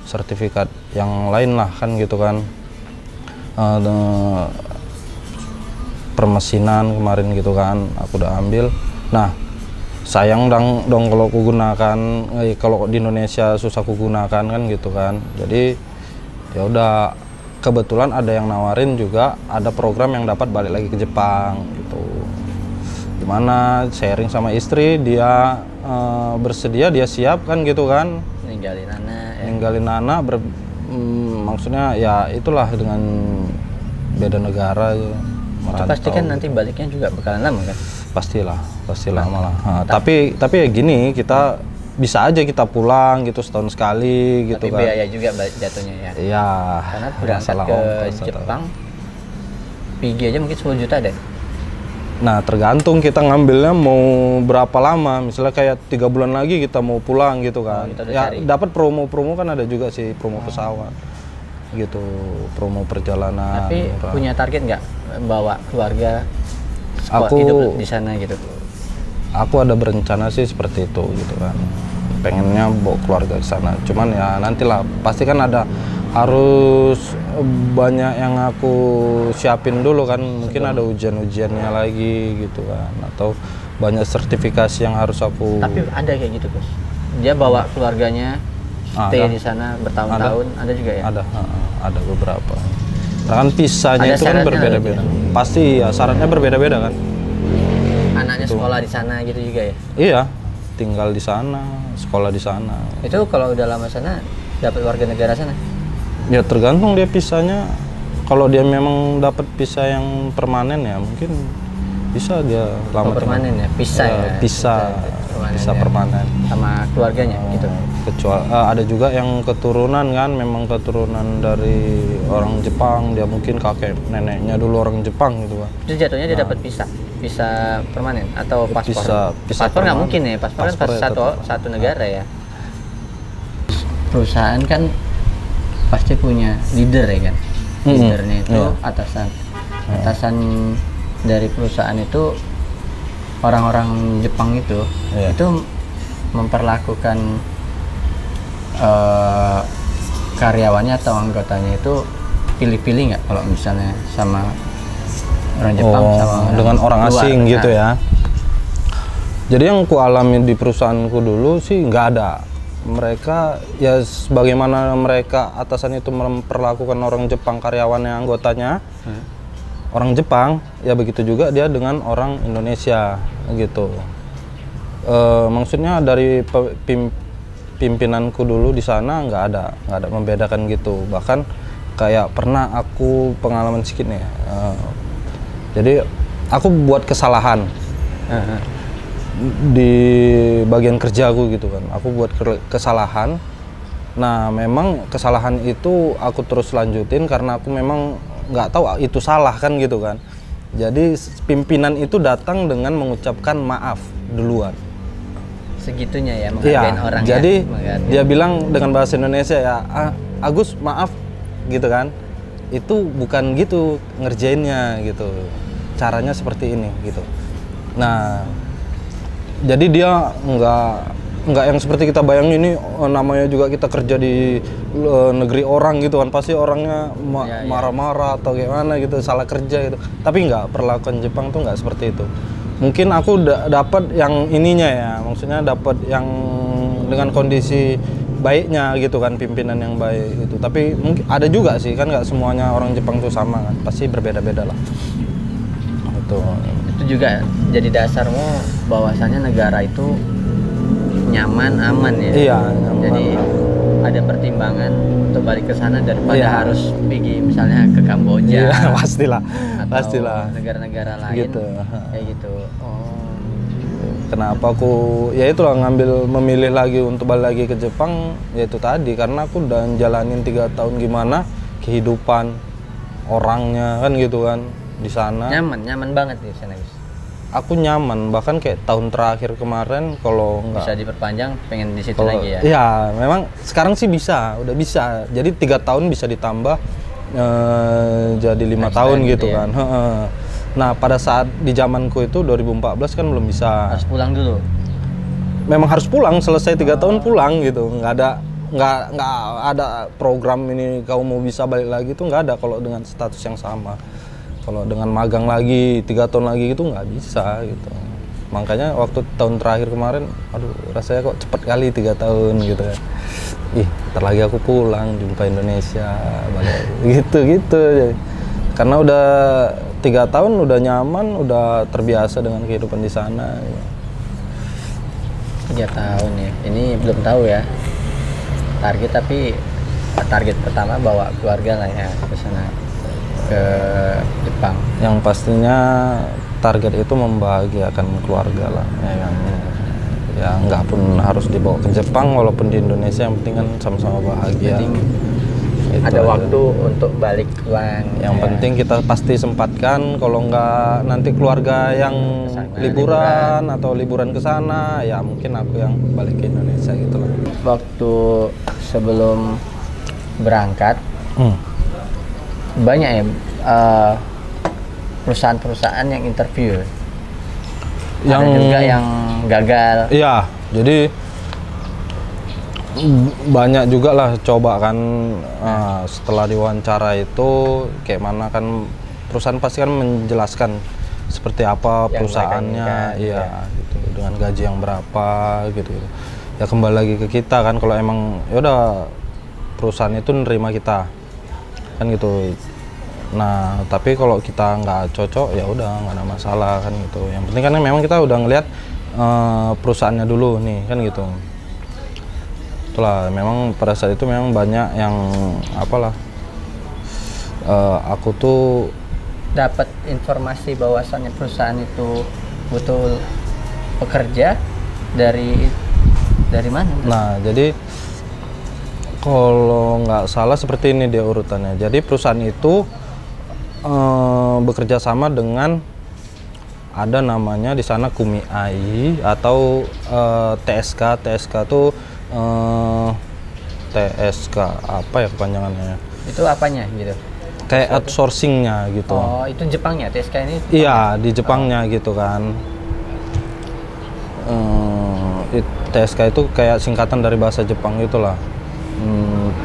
sertifikat yang lain lah kan gitu kan. Permesinan kemarin gitu kan aku udah ambil. Nah, sayang dong kalau kugunakan kalau di Indonesia susah kugunakan kan gitu kan. Jadi ya udah, kebetulan ada yang nawarin juga ada program yang dapat balik lagi ke Jepang gitu. Dimana sharing sama istri, dia bersedia, dia siap kan gitu kan. Ninggalin anak maksudnya ya itulah dengan beda negara ya. Itu pasti kan nanti baliknya juga bakalan lama kan? Pastilah malah. Tapi ya gini, kita bisa aja kita pulang gitu setahun sekali gitu. Tapi kan. biaya juga jatuhnya ya. Iya. Karena berangkat ke Jepang, pergi aja mungkin 10 juta deh. Nah, tergantung kita ngambilnya mau berapa lama. Misalnya kayak 3 bulan lagi kita mau pulang gitu kan. Ya dapat promo kan ada juga sih, promo pesawat gitu, promo perjalanan. Tapi punya target nggak bawa keluarga hidup di sana gitu? Aku ada berencana sih seperti itu gitu kan. Pengennya bawa keluarga ke sana. Cuman ya nantilah, pasti kan harus banyak yang aku siapin dulu kan. Mungkin ada ujian-ujiannya lagi gitu kan, atau banyak sertifikasi yang harus aku. Tapi ada kayak gitu Gus, dia bawa keluarganya stay di sana bertahun-tahun, ada juga ya? Ada beberapa. Nah, kan visanya itu kan berbeda-beda. Pasti ya, syaratnya berbeda-beda kan. Anaknya sekolah di sana gitu juga ya? Iya, tinggal di sana, sekolah di sana. Itu kalau udah lama sana dapat warga negara sana? Ya tergantung dia visanya. Kalau dia memang dapat visa yang permanen ya mungkin bisa dia lama. Permanen ya, visa permanen sama keluarganya gitu. Kecuali ada juga yang keturunan kan, memang keturunan dari orang Jepang, dia mungkin kakek neneknya dulu orang Jepang gitu kan. Itu jatuhnya dia dapat visa permanen atau paspor? Paspor nggak mungkin ya, paspor kan satu negara ya. Perusahaan kan pasti punya leader ya kan. Leadernya itu atasan dari perusahaan itu, orang-orang Jepang itu memperlakukan karyawannya atau anggotanya itu pilih-pilih nggak kalau misalnya sama orang Jepang sama dengan orang luar, asing gitu ya. Jadi yang ku alami di perusahaanku dulu sih nggak ada. Mereka ya sebagaimana mereka atasan itu memperlakukan orang Jepang, karyawannya, anggotanya orang Jepang, ya begitu juga dia dengan orang Indonesia gitu. Maksudnya dari pimpinanku dulu di sana nggak ada membedakan gitu. Bahkan kayak pernah aku pengalaman sedikit nih. Jadi aku buat kesalahan di bagian kerjaku gitu kan. Aku buat kesalahan. Nah, memang kesalahan itu aku terus lanjutin karena aku memang nggak tahu itu salah kan gitu kan. Jadi pimpinan itu datang dengan mengucapkan maaf duluan. Segitunya ya, menghargain orang. Jadi dia bilang dengan bahasa Indonesia ya, Agus maaf gitu kan. Itu bukan gitu ngerjainnya gitu. Caranya seperti ini gitu. Nah, jadi dia nggak yang seperti kita bayangin ini, namanya juga kita kerja di negeri orang gitu kan, pasti orangnya marah-marah atau gimana gitu, salah kerja gitu. Tapi nggak, perlakuan Jepang tuh nggak seperti itu. Mungkin aku dapat yang ininya ya, maksudnya dapat yang dengan kondisi baiknya gitu kan, pimpinan yang baik gitu. Tapi mungkin ada juga sih kan, nggak semuanya orang Jepang tuh sama kan, pasti berbeda-beda lah. Itu juga jadi dasarmu bahwasannya negara itu nyaman, aman ya. Iya, nyaman. Jadi ada pertimbangan untuk balik ke sana daripada harus pergi misalnya ke Kamboja. Iya, pastilah. Negara-negara lain gitu. Kayak gitu. Kenapa aku ya itulah memilih lagi untuk balik lagi ke Jepang, yaitu tadi karena aku udah jalanin 3 tahun gimana kehidupan orangnya kan gitu kan di sana. Nyaman banget di sana, Gus. Aku nyaman, bahkan kayak tahun terakhir kemarin kalau nggak bisa diperpanjang pengen di situ lagi ya. Iya, memang sekarang sih udah bisa. Jadi 3 tahun bisa ditambah jadi 5 tahun gitu kan. Nah pada saat di zamanku itu 2014 kan belum bisa. Harus pulang dulu. Memang harus pulang, selesai 3 tahun pulang gitu. Nggak ada program ini kamu mau bisa balik lagi, itu nggak ada kalau dengan status yang sama. Kalau dengan magang lagi 3 tahun lagi gitu nggak bisa gitu. Makanya waktu tahun terakhir kemarin, aduh rasanya kok cepet kali 3 tahun gitu ya. Ih, ntar lagi aku pulang jumpa Indonesia balik gitu. Karena udah 3 tahun udah nyaman, udah terbiasa dengan kehidupan di sana. 3 tahun ya. Ini belum tahu ya. Target pertama bawa keluarga lah ya ke sana, ke Jepang. Yang pastinya target itu membahagiakan keluarga lah. Ya nggak pun harus dibawa ke Jepang, walaupun di Indonesia yang penting kan sama-sama bahagia. Ada waktu untuk balik uang. Yang penting kita pasti sempatkan, kalau nggak nanti keluarga yang liburan atau liburan ke sana, ya mungkin aku yang balik ke Indonesia gitu lah. Waktu sebelum berangkat, banyak ya perusahaan-perusahaan yang interview. Ada juga yang gagal. Iya, jadi banyak juga lah coba kan. Setelah diwawancara itu kayak mana kan, perusahaan pasti kan menjelaskan seperti apa yang perusahaannya, iya gitu, dengan gaji yang berapa gitu. Ya kembali lagi ke kita kan, kalau emang yaudah perusahaan itu nerima kita kan gitu. Nah tapi kalau kita nggak cocok ya udah nggak ada masalah kan gitu. Yang penting kan memang kita udah ngelihat perusahaannya dulu nih kan gitu. Itulah memang pada saat itu memang banyak yang apalah, aku tuh dapat informasi bahwasannya perusahaan itu butuh pekerja dari mana? Nah jadi kalau nggak salah seperti ini dia urutannya. Jadi perusahaan itu bekerja sama dengan, ada namanya di sana KUMI atau TSK. TSK tuh TSK apa ya kepanjangannya? Itu apanya gitu? Kayak outsourcingnya gitu. Oh itu Jepangnya TSK ini? Iya di Jepangnya gitu kan. TSK itu kayak singkatan dari bahasa Jepang gitulah.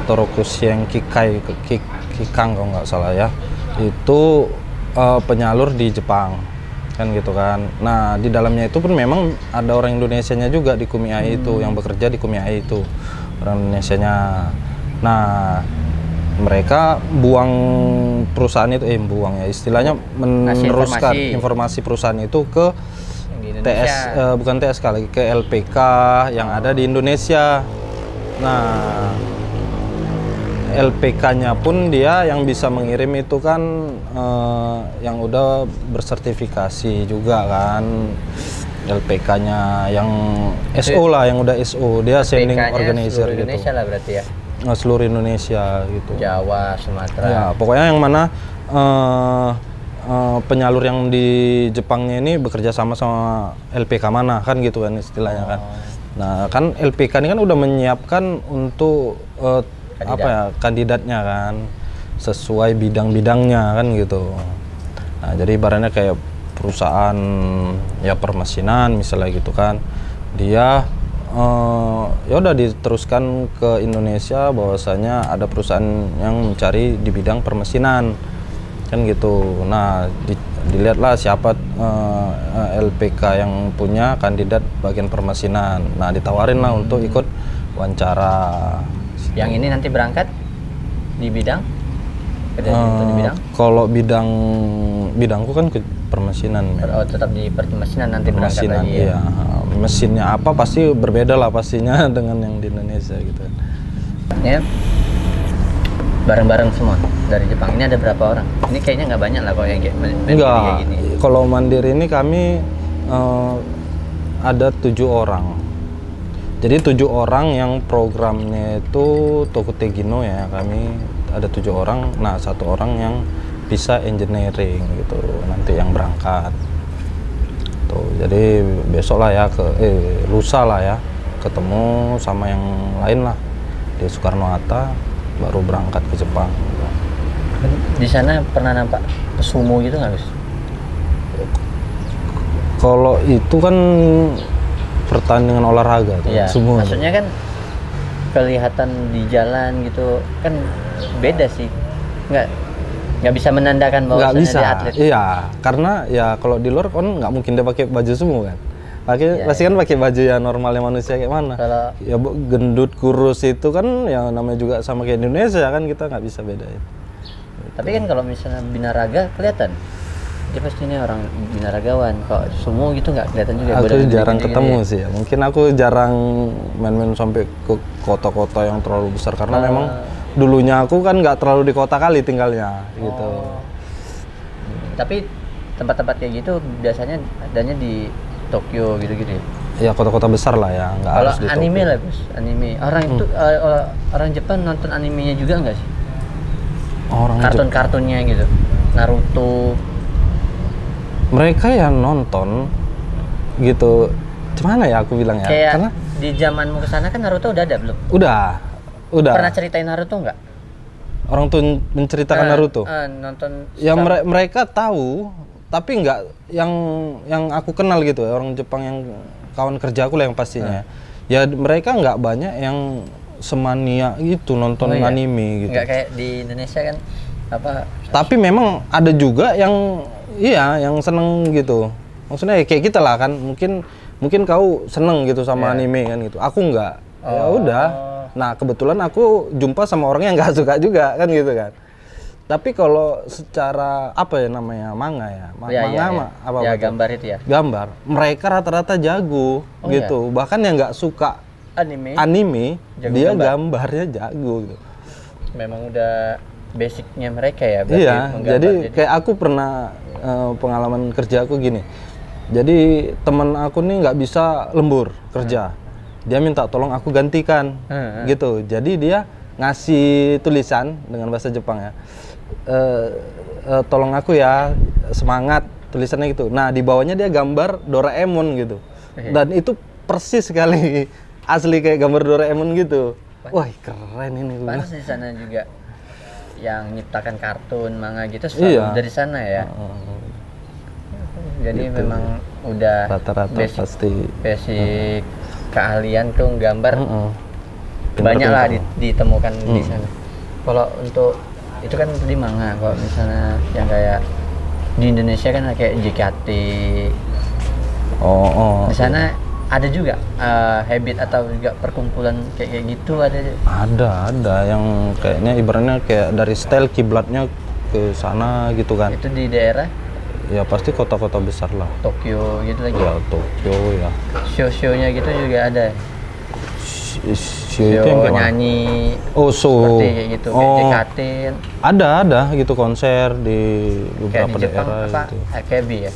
Torokusien Kikang kalau nggak salah ya. Itu penyalur di Jepang kan gitu kan. Nah di dalamnya itu pun memang ada orang Indonesianya juga di KUMI itu, yang bekerja di KUMI itu orang Indonesianya. Nah mereka buang perusahaan itu, buang ya istilahnya, meneruskan informasi perusahaan itu ke bukan TSK lagi, ke LPK yang ada di Indonesia. Nah LPK-nya pun dia yang bisa mengirim itu kan yang udah bersertifikasi juga kan. LPK-nya yang SO lah, yang udah SO, dia sending organizer seluruh gitu. Indonesia lah berarti ya? Seluruh Indonesia gitu. Jawa, Sumatera. Ya, pokoknya yang mana penyalur yang di Jepangnya ini bekerja sama LPK mana kan gitu kan istilahnya kan. Nah kan LPK ini kan udah menyiapkan untuk kandidatnya kan sesuai bidang-bidangnya kan gitu. Nah jadi ibaratnya kayak perusahaan ya permesinan misalnya gitu kan, dia ya udah diteruskan ke Indonesia bahwasanya ada perusahaan yang mencari di bidang permesinan kan gitu. Nah dilihatlah siapa LPK yang punya kandidat bagian permesinan. Nah ditawarin lah untuk ikut wawancara. Yang ini nanti berangkat di bidang? Di bidang? Kalau bidangku kan ke permesinan. Oh, tetap di permesinan nanti berangkat lagi ya? Iya. Mesinnya apa pasti berbeda lah pastinya dengan yang di Indonesia gitu. Ya, bareng-bareng semua dari Jepang. Ini ada berapa orang? Ini kayaknya nggak banyak lah kalau yang kayak gini. Kalau mandiri ini kami ada 7 orang. Jadi 7 orang yang programnya itu Tokutegino ya, kami ada 7 orang. Nah 1 orang yang bisa engineering gitu nanti yang berangkat. Tuh, jadi besok lah ya lusa lah ya ketemu sama yang lain lah di Soekarno-Hatta, baru berangkat ke Jepang. Di sana pernah nampak pesumo gitu nggak, Gus? Kalau itu kan pertandingan olahraga tuh, Iya, semua. maksudnya kan kelihatan di jalan gitu kan beda sih, nggak bisa menandakan bahwa Nggak bisa, dia atlet. iya, karena ya kalau di luar kan nggak mungkin dia pakai baju semua kan. Pasti kan pakai baju ya normalnya manusia kayak mana. Kalau Ya gendut kurus itu kan ya namanya juga sama kayak Indonesia kan, kita nggak bisa bedain. tapi kan kalau misalnya binaraga kelihatan dia pasti ini orang binaragawan. Kok sumo gitu nggak kelihatan juga. Aku badan jarang gede-gede ketemu ya. sih ya. Mungkin aku jarang main-main sampai ke kota-kota yang terlalu besar karena memang dulunya aku kan nggak terlalu di kota kali tinggalnya gitu. Tapi tempat-tempat kayak gitu biasanya adanya di Tokyo gitu-gitu ya. Ya kota-kota besar lah ya, nggak Kalau harus di anime Tokyo. lah Bos, anime. Orang itu orang Jepang nonton animenya juga nggak sih? Orang Kartun-kartunnya gitu. Naruto. mereka yang nonton gitu, gimana ya aku bilang ya? Kayak Karena di zamanmu kesana kan Naruto udah ada belum? udah. Pernah ceritain Naruto nggak? Orang tuh menceritakan Naruto. Nonton Ya mereka tahu, tapi nggak yang aku kenal gitu ya, orang Jepang yang kawan kerja aku lah yang pastinya. Ya mereka nggak banyak yang semania gitu nonton anime gitu. Nggak kayak di Indonesia kan apa? Tapi memang ada juga yang yang seneng gitu. Maksudnya ya kayak kita lah kan, mungkin kau seneng gitu sama anime kan gitu. Aku nggak. Ya udah. Nah kebetulan aku jumpa sama orang yang nggak suka juga kan gitu kan. Tapi kalau secara apa ya namanya manga ya, apa ya gambar itu ya. gambar, mereka rata-rata jago gitu. Bahkan yang nggak suka anime Jago dia gambarnya jago gitu. Memang udah basicnya mereka ya. Berarti Iya, menggambar. jadi kayak aku pernah pengalaman kerja aku gini. Jadi teman aku nih nggak bisa lembur kerja. Dia minta tolong aku gantikan, gitu. Jadi dia ngasih tulisan dengan bahasa Jepang ya. Tolong aku ya, semangat, tulisannya gitu. Nah di bawahnya dia gambar Doraemon gitu. Dan itu persis sekali asli kayak gambar Doraemon gitu. Wah keren ini. Panas di sana juga yang nyiptakan kartun manga gitu selalu dari sana ya. Jadi gitu. Memang udah rata-rata pasti basic keahlian tuh gambar banyak lah ditemukan di sana. Kalau untuk itu kan tadi manga, kalau misalnya yang kayak di Indonesia kan kayak JKT. Di sana ada juga habit atau juga perkumpulan kayak gitu ada yang kayaknya ibaratnya kayak dari style kiblatnya ke sana gitu kan. Itu di daerah ya pasti kota-kota besar lah, Tokyo gitu lagi ya. Tokyo ya show-nya gitu juga ada show itu yang kayak nyanyi show seperti kayak gitu kayak JKT ada gitu konser di beberapa kayak di Jepang, daerah apa, gitu. AKB ya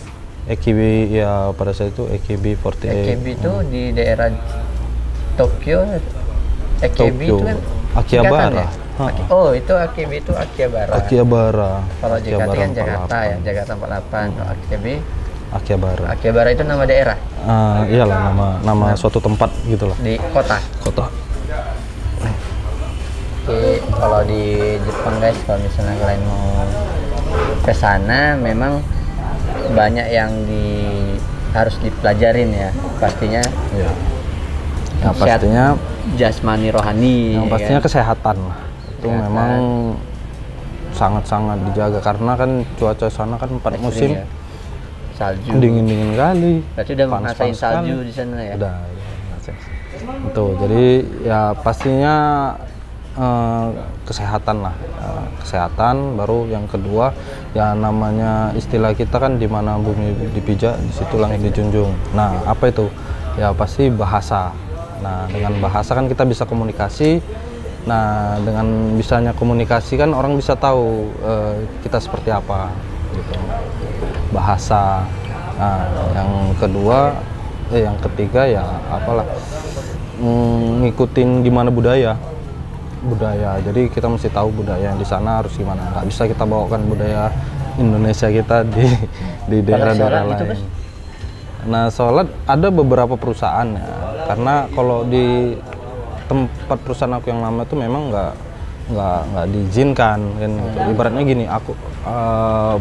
AKB ya pada saat itu AKB48. AKB itu di daerah Tokyo. AKB itu kan Akihabara. Oh itu AKB itu Akihabara. Kalau JKT kan Jakarta 48. Ya Jakarta 48. Kalau AKB Akihabara. Akihabara itu nama daerah. Iyalah nama suatu tempat gitulah. Di kota. Oke, kalau di Jepang guys, kalau misalnya kalian mau ke sana memang banyak yang harus dipelajarin ya pastinya. Ya pastinya jasmani rohani. Yang pastinya kan? Kesehatan lah. Itu memang sangat-sangat dijaga karena kan cuaca sana kan 4 musim. Ya. Salju. Dingin kali. Berarti udah ngerasain salju di sana ya? Udah. Betul. Jadi ya pastinya kesehatan lah. Kesehatan baru yang kedua ya namanya istilah kita kan di mana bumi dipijak di situ langit dijunjung. Nah, apa itu? Ya pasti bahasa. Nah, dengan bahasa kan kita bisa komunikasi. Nah, dengan bisanya komunikasi kan orang bisa tahu kita seperti apa gitu. Bahasa. Nah, yang kedua yang ketiga ya apalah ngikutin gimana budaya. Jadi kita mesti tahu budaya yang di sana harus gimana. Nggak bisa kita bawakan budaya Indonesia kita di daerah-daerah lain. Gitu, nah, sholat ada beberapa perusahaan ya. Karena kalau di tempat perusahaan aku yang lama itu memang nggak diizinkan kan. Gitu. Ibaratnya gini, aku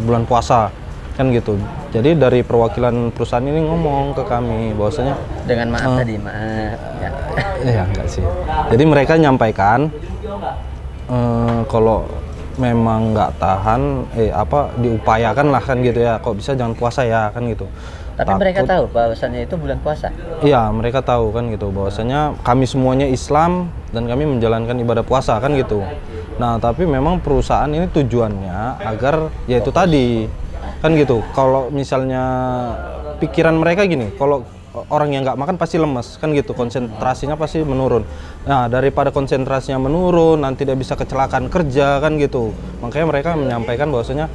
bulan puasa kan gitu. Jadi dari perwakilan perusahaan ini ngomong ke kami bahwasanya dengan maaf tadi, maaf ya. Ya enggak sih. Jadi mereka nyampaikan kalau memang nggak tahan diupayakan lah kan gitu ya, kok bisa jangan puasa ya kan gitu. Tapi mereka tahu bahwasannya itu bulan puasa. Iya, mereka tahu kan gitu bahwasanya kami semuanya Islam dan kami menjalankan ibadah puasa kan gitu. Nah, tapi memang perusahaan ini tujuannya agar ya itu tadi kan gitu. Kalau misalnya pikiran mereka gini, kalau orang yang nggak makan pasti lemes kan gitu, konsentrasinya pasti menurun. Nah, daripada konsentrasinya menurun nanti dia bisa kecelakaan kerja kan gitu. Makanya mereka menyampaikan bahwasanya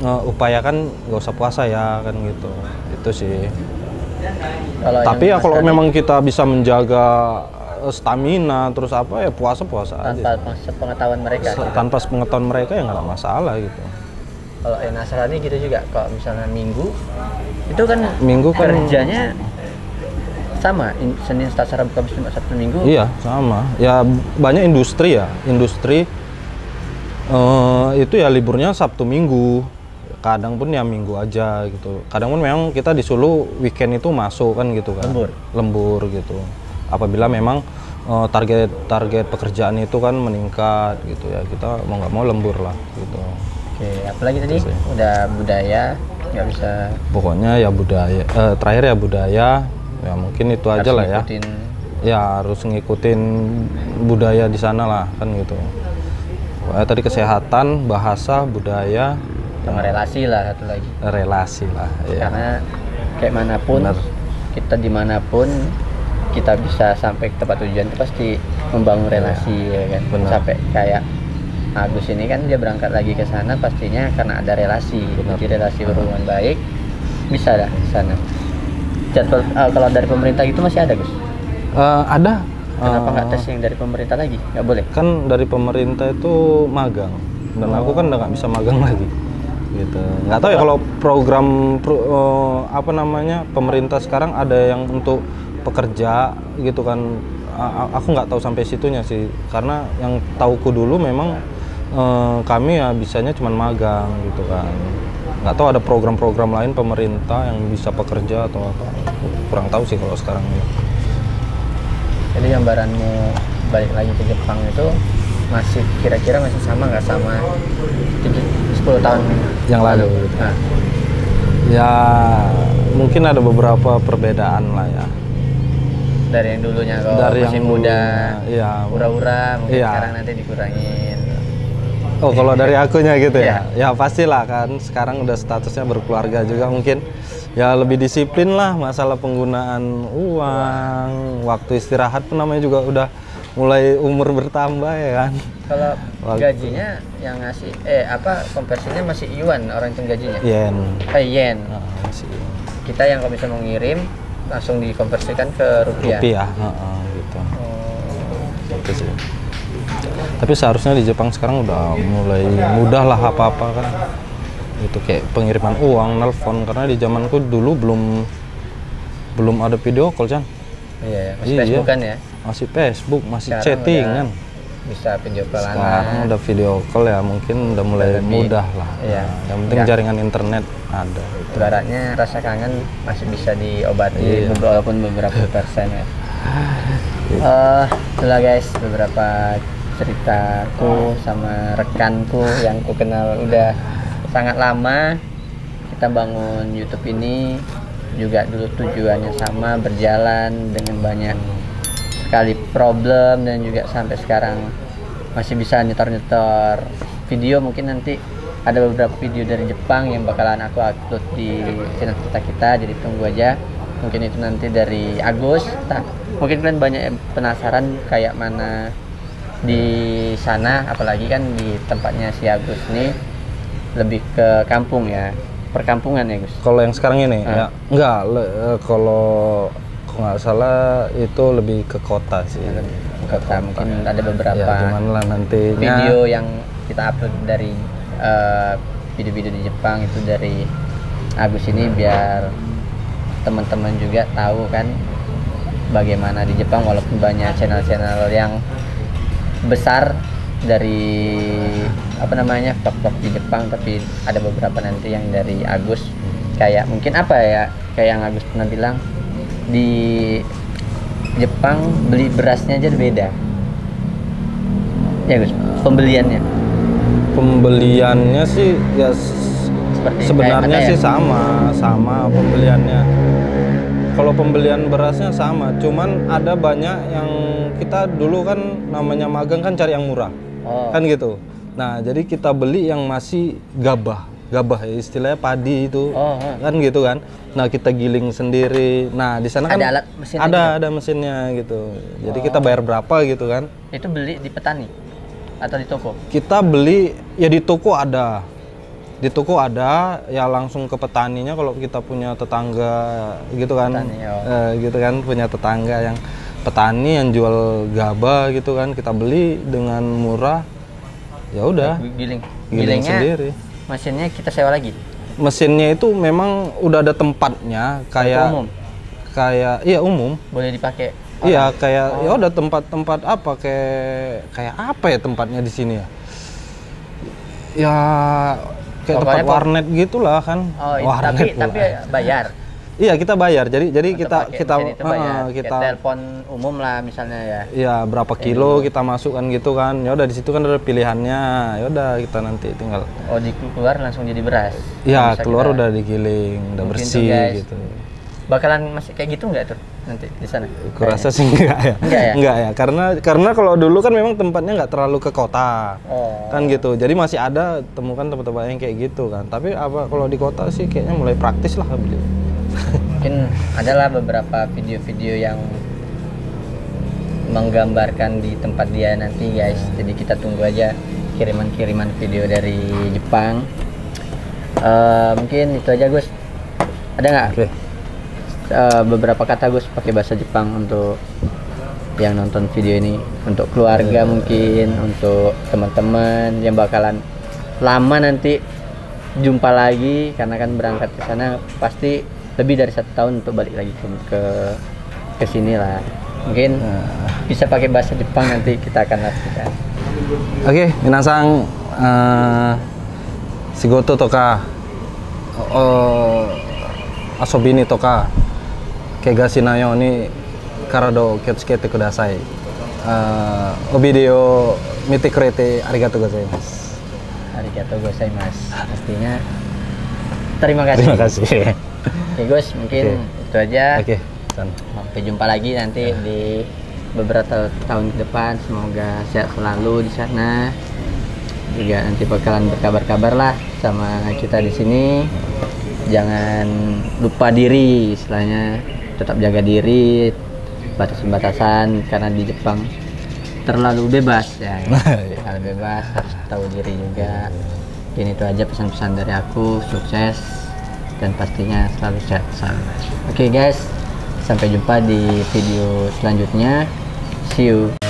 upayakan nggak usah puasa ya kan gitu. Itu sih. Tapi ya kalau memang kita bisa menjaga stamina terus apa ya puasa aja. Tanpa sepengetahuan mereka. Tanpa sepengetahuan mereka ya nggak ada masalah gitu. Kalau yang Nasrani gitu juga, kalau misalnya Minggu itu kan kerjanya sama, Senin, Selasa, Rabu, Kamis, Jumat, Sabtu, Minggu. Iya sama. Ya banyak industri itu ya liburnya Sabtu Minggu. Kadang pun ya Minggu aja gitu. Kadang pun memang kita disuruh weekend itu masuk kan gitu kan. Lembur gitu. Apabila memang target pekerjaan itu kan meningkat gitu ya, kita mau nggak mau lembur lah gitu. Oke, apalagi tadi udah budaya nggak bisa. Pokoknya ya budaya. Terakhir ya budaya. Ya mungkin itu aja lah ya. Ya harus ngikutin budaya di sana lah kan gitu. Tadi kesehatan, bahasa, budaya, sama relasi lah satu lagi. Relasi lah. Ya. Karena kayak manapun, kita dimanapun kita bisa sampai ke tempat tujuan itu pasti membangun relasi ya kan. Sampai kayak Agus ini kan dia berangkat lagi ke sana pastinya karena ada relasi. Jadi relasi berhubungan baik bisa dah ke sana. Jadwal kalau dari pemerintah itu masih ada Gus? Ada. Kenapa nggak tes yang dari pemerintah lagi? Nggak boleh? Kan dari pemerintah itu magang dan aku kan udah nggak bisa magang lagi gitu. Nggak tahu ya kalau program pemerintah sekarang ada yang untuk pekerja gitu kan. Aku nggak tahu sampai situnya sih, karena yang tauku dulu memang kami ya bisanya cuma magang gitu kan. Nggak tahu ada program-program lain pemerintah yang bisa pekerja atau apa, kurang tahu sih kalau sekarang ini. Jadi gambaranmu balik lagi ke Jepang itu masih kira-kira masih sama nggak sama 10 tahun yang lalu gitu. Nah. Ya mungkin ada beberapa perbedaan lah ya. Dari yang dulunya kalau masih muda, ya, ura-ura, mungkin sekarang nanti dikurangin. Oh, kalau dari akunya gitu ya? Ya pastilah kan, sekarang udah statusnya berkeluarga juga mungkin. Ya lebih disiplin lah masalah penggunaan uang, waktu istirahat pun namanya juga udah mulai umur bertambah ya kan. Kalau gajinya yang ngasih, konversinya masih yuan orang itu gajinya? Yen. Yen. Masih. Kita yang kalau bisa mengirim, langsung dikonversikan ke rupiah? Rupiah, gitu. Gitu sih. Tapi seharusnya di Jepang sekarang udah mulai mudah lah apa-apa kan. Itu kayak pengiriman uang, nelpon, karena di zamanku dulu belum ada video call kan. Iya, masih Facebook kan ya? Masih Facebook, masih sekarang chatting kan. Bisa video call. Sekarang udah video call ya, mungkin udah mulai mudah lah. Iya. Yang penting jaringan internet ada. Ibaratnya rasa kangen masih bisa diobati walaupun beberapa persen ya. Itulah guys beberapa ceritaku sama rekanku yang ku kenal udah sangat lama. Kita bangun YouTube ini juga dulu tujuannya sama, berjalan dengan banyak sekali problem dan juga sampai sekarang masih bisa nyetor-nyetor video. Mungkin nanti ada beberapa video dari Jepang yang bakalan aku upload di channel kita, jadi tunggu aja. Mungkin itu nanti dari Agus. Mungkin kalian banyak yang penasaran kayak mana di sana, apalagi kan di tempatnya si Agus nih lebih ke kampung ya, perkampungan ya Gus. Kalau yang sekarang ini ya enggak, kalau nggak salah itu lebih ke kota sih. Kota mungkin ada beberapa ya, gimana lah nantinya video yang kita upload dari video-video di Jepang itu dari Agus ini, biar teman-teman juga tahu kan bagaimana di Jepang, walaupun banyak channel-channel yang besar dari vlog-vlog di Jepang, tapi ada beberapa nanti yang dari Agus kayak mungkin apa ya, kayak yang Agus pernah bilang di Jepang beli berasnya aja beda ya Gus, pembeliannya sih ya seperti sebenarnya kayak sih ya? sama pembeliannya. Kalau pembelian berasnya sama, cuman ada banyak yang kita dulu kan namanya magang kan cari yang murah, kan gitu. Nah jadi kita beli yang masih gabah ya, istilahnya padi itu, kan gitu kan. Nah kita giling sendiri. Nah di sana kan ada alat mesinnya ada mesinnya gitu. Jadi kita bayar berapa gitu kan? Itu beli di petani atau di toko? Kita beli ya di toko ada. Di toko ada ya, langsung ke petaninya kalau kita punya tetangga gitu kan. Gitu kan, punya tetangga yang petani yang jual gabah gitu kan, kita beli dengan murah. Ya udah, giling sendiri. Mesinnya kita sewa lagi. Mesinnya itu memang udah ada tempatnya, kayak umum. Kayak iya umum. Boleh dipakai. Iya, kayak ya udah tempat-tempat apa kayak apa ya tempatnya di sini ya. Ya kayak tempat warnet gitulah kan. Warnet tapi bayar. Iya, kita bayar. Jadi kita telepon umum lah misalnya ya. Iya, berapa kilo kita masukkan gitu kan. Ya udah di situ kan ada pilihannya. Ya udah kita nanti tinggal. Oh, keluar langsung jadi beras. Iya, keluar udah digiling, udah bersih gitu. Bakalan masih kayak gitu nggak tuh nanti di sana? Kurasa sih enggak ya. Enggak ya. Karena kalau dulu kan memang tempatnya nggak terlalu ke kota. Kan gitu. Jadi masih ada temukan tempat-tempat yang kayak gitu kan. Tapi apa kalau di kota sih kayaknya mulai praktis lah beli. Mungkin adalah beberapa video-video yang menggambarkan di tempat dia nanti guys. Jadi kita tunggu aja kiriman-kiriman video dari Jepang. Mungkin itu aja Gus. Ada nggak? Okay. Beberapa kata Gus pakai bahasa Jepang untuk yang nonton video ini, untuk keluarga mungkin, untuk teman-teman yang bakalan lama nanti jumpa lagi, karena kan berangkat ke sana pasti lebih dari 1 tahun untuk balik lagi ke sini lah. Mungkin bisa pakai bahasa Jepang, nanti kita akan latihkan. Oke, minasang shigoto toka asobi ni toka kegaiしないように体を気をつけてください。おビデオ見てくれてありがとうございます。Arigatou gozaimasu. Pastinya terima kasih. Terima kasih. Oke Gus, mungkin itu aja. Oke. Sampai jumpa lagi nanti di beberapa tahun ke depan. Semoga sehat selalu di sana. Juga nanti bakalan berkabar-kabar lah sama kita di sini. Jangan lupa diri, istilahnya tetap jaga diri, batasan-batasan, karena di Jepang terlalu bebas ya. Terlalu bebas, harus tahu diri juga. Ini itu aja pesan-pesan dari aku. Sukses dan pastinya selalu sehat selalu. Oke guys, sampai jumpa di video selanjutnya. See you.